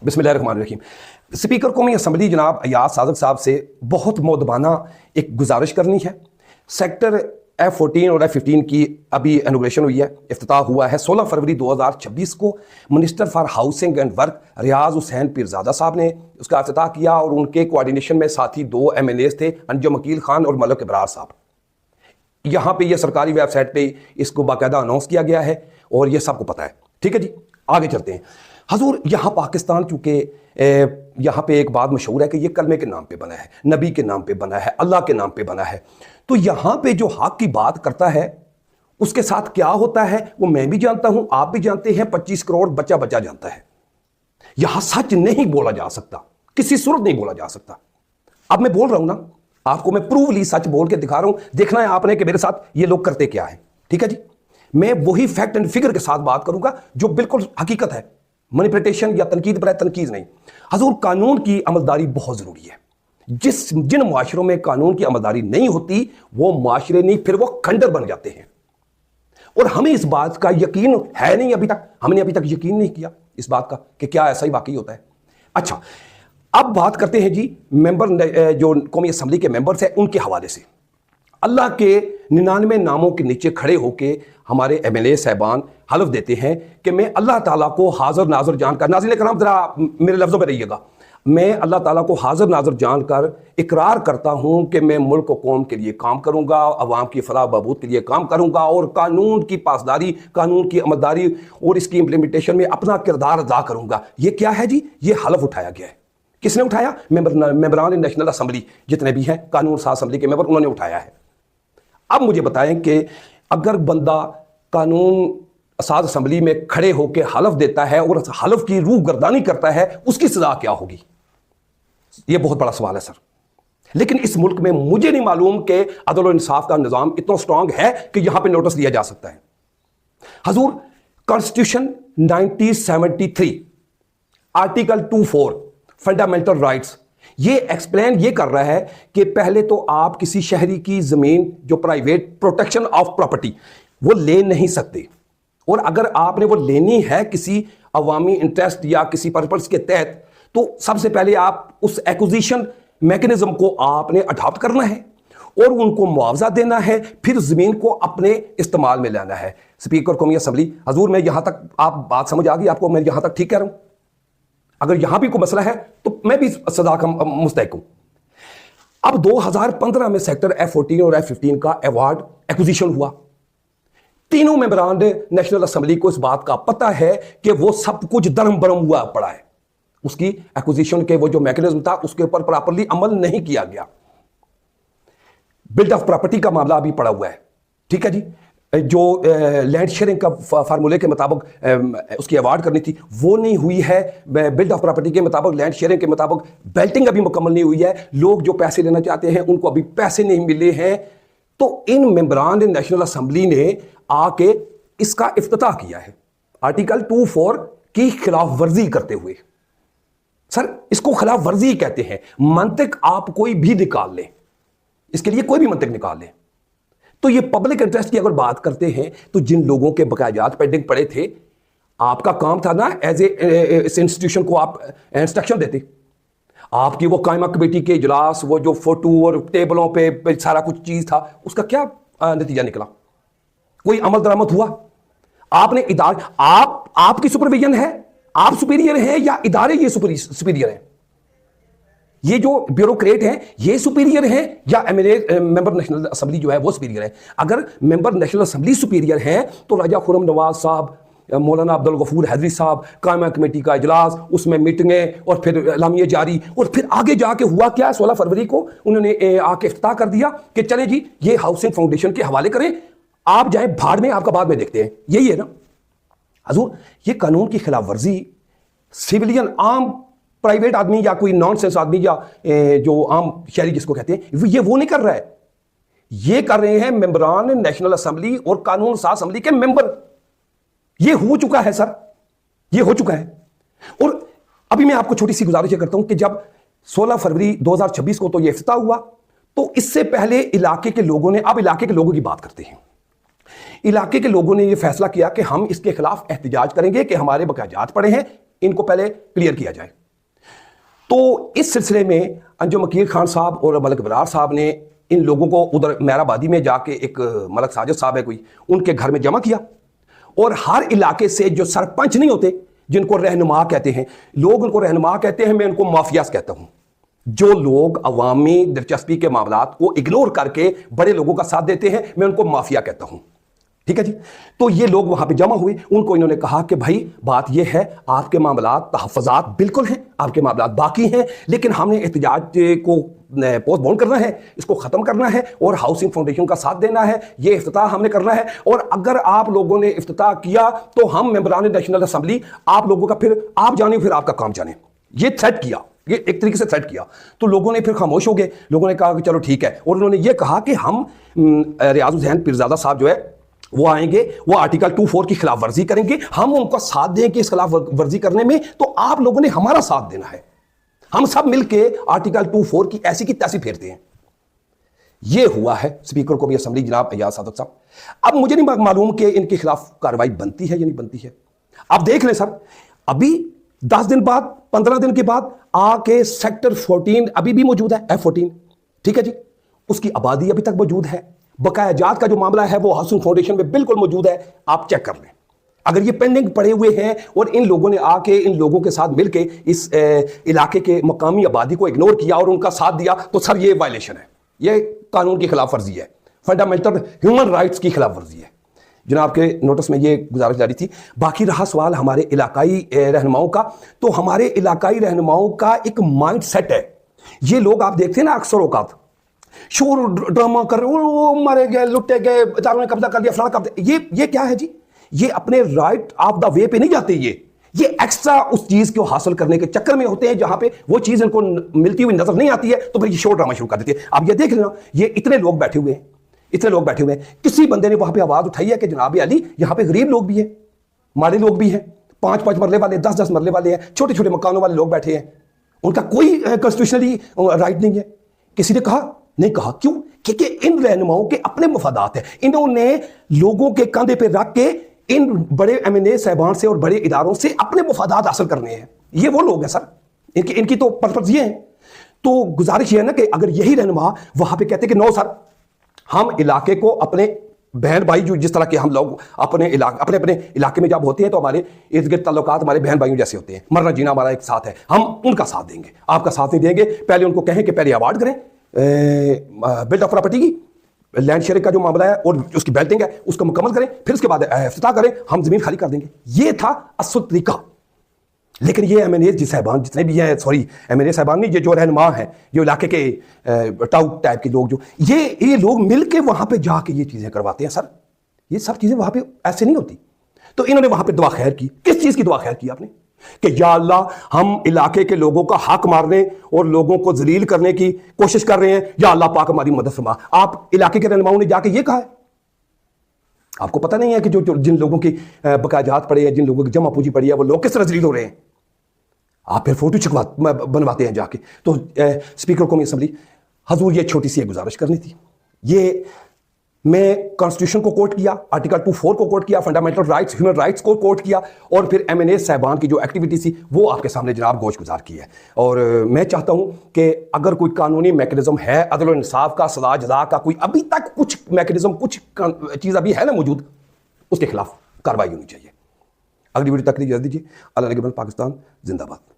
बिस्मिल्लाहिर्रहमानिर्रहीम। स्पीकर कौमी असम्बली जनाब अयाज सादिक साहब से बहुत मोदबाना एक गुजारिश करनी है। सेक्टर F14 और F15 की अभी इनॉग्रेशन हुई है, इफ्तिताह हुआ है 16 फरवरी 2026 को। Minister for housing and work Riyaz Hussain Peerzada साहब ने उसका इफ्तिताह किया और उनके कोऑर्डिनेशन में साथी 2 MNAs थे, अंजुम अकील खान और मलिक इब्रार साहब। यहाँ पे ये सरकारी वेबसाइट पे इसको बाकायदा अनाउंस किया गया है और ये सबको पता है। ठीक है जी, आगे चलते हैं। हजूर, यहाँ पाकिस्तान चूँकि यहाँ पे एक बात मशहूर है कि ये कलमे के नाम पे बना है, नबी के नाम पे बना है, अल्लाह के नाम पे बना है। तो यहाँ पे जो हक की बात करता है उसके साथ क्या होता है वो मैं भी जानता हूँ, आप भी जानते हैं, 25 करोड़ बच्चा बच्चा जानता है। यहाँ सच नहीं बोला जा सकता, किसी सूरत नहीं बोला जा सकता। अब मैं बोल रहा हूँ ना, आपको मैं प्रूवली सच बोल के दिखा रहा हूँ, देखना है आपने कि मेरे साथ ये लोग करते क्या है। ठीक है जी, मैं वही फैक्ट एंड फिगर के साथ बात करूंगा जो बिल्कुल हकीकत है, मैनिपुलेशन या तनकीद पर तनकीद नहीं। हजूर, कानून की अमलदारी बहुत जरूरी है। जिन मुआशरों में कानून की अमलदारी नहीं होती वो मुआशरे नहीं, फिर वो खंडर बन जाते हैं। और हमें इस बात का यकीन है नहीं, अभी तक हमने अभी तक यकीन नहीं किया इस बात का कि क्या ऐसा ही वाकई होता है। अच्छा, अब बात करते हैं जी मेंबर जो कौमी असम्बली के मेंबर्स हैं उनके हवाले से। अल्लाह के 99 नामों के नीचे खड़े होके हमारे MLA साहबान हलफ देते हैं कि मैं अल्लाह ताला को हाजिर नाजर जानकर, नाज़रीन कराम जरा मेरे लफ्ज़ों पर रहिएगा, मैं अल्लाह ताला को हाजिर नाजर जानकर इकरार करता हूं कि मैं मुल्क और कौम के लिए काम करूंगा, अवाम की फलाह बहबूद के लिए काम करूंगा और कानून की पासदारी, कानून की अमलदारी और इसकी इम्प्लीमेंटेशन में अपना किरदार अदा करूंगा। ये क्या है जी? ये हलफ उठाया गया है। किसने उठाया? मेंबरान नेशनल असम्बली जितने भी हैं, कानून साज असम्बली के मेंबर, उन्होंने उठाया है। अब मुझे बताएं कि अगर बंदा कानून साज असम्बली में खड़े होकर हलफ देता है और हलफ की रूह गर्दानी करता है, उसकी सजा क्या होगी? यह बहुत बड़ा सवाल है सर। लेकिन इस मुल्क में मुझे नहीं मालूम कि अदल और इंसाफ का निजाम इतना स्ट्रांग है कि यहां पे नोटिस दिया जा सकता है। हजूर, कॉन्स्टिट्यूशन 1973 आर्टिकल 24 फंडामेंटल राइट्स ये एक्सप्लेन ये कर रहा है कि पहले तो आप किसी शहरी की जमीन जो प्राइवेट प्रोटेक्शन ऑफ प्रॉपर्टी वो ले नहीं सकते, और अगर आपने वो लेनी है किसी अवामी इंटरेस्ट या किसी पर्पस के तहत तो सबसे पहले आप उस एक्विजिशन मैकेनिज्म को आपने अडॉप्ट करना है और उनको मुआवजा देना है, फिर जमीन को अपने इस्तेमाल में लाना है। स्पीकर कौमी असम्बली, हजूर मैं यहां तक, आप बात समझ आ गई आपको? मैं यहां तक ठीक कह रहा हूं? अगर यहां भी कोई मसला है तो मैं भी सजा का मुस्तहिक हूं। अब 2015 में सेक्टर F14 और F15 का अवार्ड एक्विजिशन हुआ। तीनों मेंबरान नेशनल असम्बली को इस बात का पता है कि वो सब कुछ दरम बरम हुआ पड़ा है, उसकी एक्विजिशन के वो जो मैकेनिज्म था उसके ऊपर प्रॉपर्ली अमल नहीं किया गया। बिल्ड ऑफ प्रॉपर्टी का मामला अभी पड़ा हुआ है। ठीक है जी, जो लैंड शेयरिंग का फार्मूले के मुताबिक उसकी अवार्ड करनी थी वो नहीं हुई है। बिल्ड ऑफ प्रॉपर्टी के मुताबिक, लैंड शेयरिंग के मुताबिक बेल्टिंग अभी मुकम्मल नहीं हुई है। लोग जो पैसे लेना चाहते हैं उनको अभी पैसे नहीं मिले हैं। तो इन मेंबरान नेशनल असम्बली ने आके इसका इफ्तिताह किया है आर्टिकल 24 की खिलाफ वर्जी करते हुए। सर, इसको खिलाफ वर्जी कहते हैं। मंतिक आप कोई भी निकाल लें, इसके लिए कोई भी मंतिक निकाल लें। तो ये पब्लिक इंटरेस्ट की अगर बात करते हैं तो जिन लोगों के बकायात पेंडिंग पड़े थे, आपका काम था ना एज ए इस इंस्टीट्यूशन को आप इंस्ट्रक्शन देते। आपकी वो कायमा कमेटी के इजलास, वो जो फोटो और टेबलों पे सारा कुछ चीज था, उसका क्या नतीजा निकला? कोई अमल दरामद हुआ? आपने आपकी सुपरविजन है, आप सुपीरियर हैं या इदारे ये सुपीरियर हैं? ये जो ब्यूरोक्रेट हैं ये सुपीरियर हैं या MLA मेंबर नेशनल असम्बली जो है वो सुपीरियर है? अगर मेंबर नेशनल असम्बली सुपीरियर हैं तो राजा खुर्रम नवाज साहब, मौलाना अब्दुल गफूर हैदरी साहब, कायमा कमेटी का इजलास, उसमें मीटिंगें और फिर एलामिया जारी, और फिर आगे जाके हुआ क्या? 16 फरवरी को उन्होंने आके इफ्तिताह कर दिया कि चले जी ये हाउसिंग फाउंडेशन के हवाले करें, आप जाए भाड़ में, आपका बाद में देखते हैं। यही है ना हजूर? ये कानून की खिलाफ वर्जी सिविलियन, आम प्राइवेट आदमी या कोई नॉनसेंस आदमी या जो आम शहरी जिसको कहते हैं, ये वो नहीं कर रहा है। ये कर रहे हैं मेंबरान नेशनल असम्बली और कानून साज असम्बली के मेंबर। ये हो चुका है सर, ये हो चुका है। और अभी मैं आपको छोटी सी गुजारिश करता हूं कि जब 16 फरवरी 2026 को तो ये इफ्तिताह हुआ, तो इससे पहले इलाके के लोगों ने, अब इलाके के लोगों की बात करते हैं, इलाके के लोगों ने यह फैसला किया कि हम इसके खिलाफ एहतजाज करेंगे कि हमारे बकायात पड़े हैं, ان को पहले क्लियर किया जाए। तो इस सिलसिले में अंजुम अकील खान साहब और मलक बरार साहब ने इन लोगों को उधर मेहराबादी में जाके, एक मलक साजिद साहब है कोई, उनके घर में जमा किया और हर इलाके से जो सरपंच नहीं होते, जिनको रहनुमा कहते हैं, लोग उनको रहनुमा कहते हैं, मैं उनको माफियाज कहता हूं, जो लोग अवामी दिलचस्पी के मामलात को इग्नोर करके बड़े लोगों का साथ देते हैं, मैं उनको माफिया कहता हूं। ठीक है जी। तो ये लोग वहां पे जमा हुए, उनको इन्होंने कहा कि भाई बात ये है, आपके मामलात तहफ़्फ़ुज़ात बिल्कुल हैं, आपके मामलात बाकी हैं, लेकिन हमने एहतजाज को पोस्टपोन करना है, इसको ख़त्म करना है और हाउसिंग फाउंडेशन का साथ देना है, ये इफ्तिताह हमने करना है, और अगर आप लोगों ने इफ्तिताह किया तो हम मेंबरान नेशनल असम्बली आप लोगों का, फिर आप जाने फिर आपका काम जाने। ये थ्रेट किया, ये एक तरीके से थ्रेट किया। तो लोगों ने फिर खामोश हो गए, लोगों ने कहा कि चलो ठीक है, और उन्होंने ये कहा कि हम रियाज़ हुसैन पीरज़ादा साहब जो है वो आएंगे, वो आर्टिकल 24 की खिलाफ वर्जी करेंगे, हम उनका साथ देंगे इस खिलाफ वर्जी करने में, तो आप लोगों ने हमारा साथ देना है, हम सब मिलके आर्टिकल 24 की ऐसी की तैसी फेरते हैं। ये हुआ है। स्पीकर को भी असम्बली जनाब अयाज सादक साहब, अब मुझे नहीं मालूम कि इनके खिलाफ कार्रवाई बनती है या नहीं बनती है। अब देख लें सर, अभी 10 दिन बाद, 15 दिन के बाद आके सेक्टर 14 अभी भी मौजूद है, F14, ठीक है जी, उसकी आबादी अभी तक मौजूद है। बकाया जात का जो मामला है वो हाउसिंग फाउंडेशन में बिल्कुल मौजूद है, आप चेक कर लें। अगर ये पेंडिंग पड़े हुए हैं और इन लोगों ने आके इन लोगों के साथ मिलके इस इलाके के मकामी आबादी को इग्नोर किया और उनका साथ दिया, तो सर ये वायलेशन है, ये कानून की खिलाफ वर्जी है, फंडामेंटल ह्यूमन राइट्स की खिलाफ वर्जी है। जनाब के नोटिस में ये गुजारिश जारी थी। बाकी रहा सवाल हमारे इलाकाई रहनुमाओं का, तो हमारे इलाकाई रहनुमाओं का एक माइंड सेट है। ये लोग आप देखते हैं ना, अक्सर औकात शोर ड्रामा कर रहे, वो मारे गए, लुटे गए, अदालत ने कब्जा कर लिया, फलाना कर दिया। ये क्या है जी? ये अपने राइट ऑफ द वे पे नहीं जाते, ये एक्स्ट्रा उस चीज को हासिल करने के चक्कर में होते हैं, जहां पे वो चीज इनको मिलती हुई नजर नहीं आती है, तो फिर ये शोर ड्रामा शुरू कर देते हैं। अब ये देख लेना, ये इतने लोग बैठे हुए हैं, इतने लोग बैठे हुए हैं, किसी बंदे ने वहां पे आवाज उठाई है कि जनाब अली यहां पे गरीब लोग भी हैं, माड़े लोग भी हैं, 5-5 मरले वाले, 10-10 मरले वाले हैं, छोटे छोटे मकानों वाले लोग बैठे हैं, उनका कोई कॉन्स्टिट्यूशनली राइट नहीं है। किसी ने कहा नहीं कहा, क्यों? क्योंकि इन रहनुमाओं के अपने मफादात हैं, इन्होंने लोगों के कंधे पे रख के इन बड़े MNA साहबान से और बड़े इदारों से अपने मफादात हासिल करने हैं। ये वो लोग हैं सर, इनकी तो पर्पस ये है। तो गुजारिश ये है ना कि अगर यही रहनुमा वहां पे कहते कि नो सर, हम इलाके को अपने बहन भाई, जो जिस तरह के हम लोग अपने इलाके में जब होते हैं तो हमारे इर्द गिर्द ताल्लुकात हमारे बहन भाइयों जैसे होते हैं, मरना जीना हमारा एक साथ है, हम उनका साथ देंगे, आपका साथ नहीं देंगे। पहले उनको कहें कि पहले अवार्ड करें बिल्ड ऑफ प्रॉपर्टी की, लैंड शेयरिंग का जो मामला है और उसकी बेल्टिंग है उसको मुकम्मल करें, फिर उसके बाद इफ्तिताह करें, हम जमीन खाली कर देंगे। ये था असल तरीका। लेकिन ये MNA साहबान जितने भी हैं, सॉरी MNA साहबान नहीं, ये जो रहनुमा हैं, जो इलाके के टाउट टाइप के लोग, जो ये लोग मिलके वहां पे जाके ये चीजें करवाते हैं सर। ये सब चीजें वहां पे ऐसे नहीं होती। तो इन्होंने वहां पे दुआ खैर की। किस चीज की दुआ खैर की आपने? कि या अल्लाह हम इलाके के लोगों का हक मारने और लोगों को जलील करने की कोशिश कर रहे हैं, या अल्लाह पाक हमारी मदद फरमा। आप इलाके के रहनुमाओं ने जाके ये कहा है? आपको पता नहीं है कि जो जिन लोगों की बकायाजात पड़े हैं, जिन लोगों की जमा पूंजी पड़ी है, वो लोग किस तरह जलील हो रहे हैं? आप फिर फोटो बनवाते हैं जाके। तो स्पीकर कौमी असम्बली, हजूर ये छोटी सी गुजारिश करनी थी। ये मैं कॉन्स्टिट्यूशन को कोट किया, आर्टिकल 24 को कोट किया, फंडामेंटल राइट्स, ह्यूमन राइट्स को कोट किया, और फिर MNA साहबान की जो एक्टिविटी थी वो आपके सामने जनाब गोश गुजार की है। और मैं चाहता हूं कि अगर कोई कानूनी मैकेनिज्म है, अदल और इंसाफ का, सजा जजा का कोई अभी तक कुछ मैकेनिज्म, कुछ चीज़ अभी है ना मौजूद, उसके खिलाफ कार्रवाई होनी चाहिए। अगली वीडियो तक दीजिए। अल्लाह ने पाकिस्तान जिंदाबाद।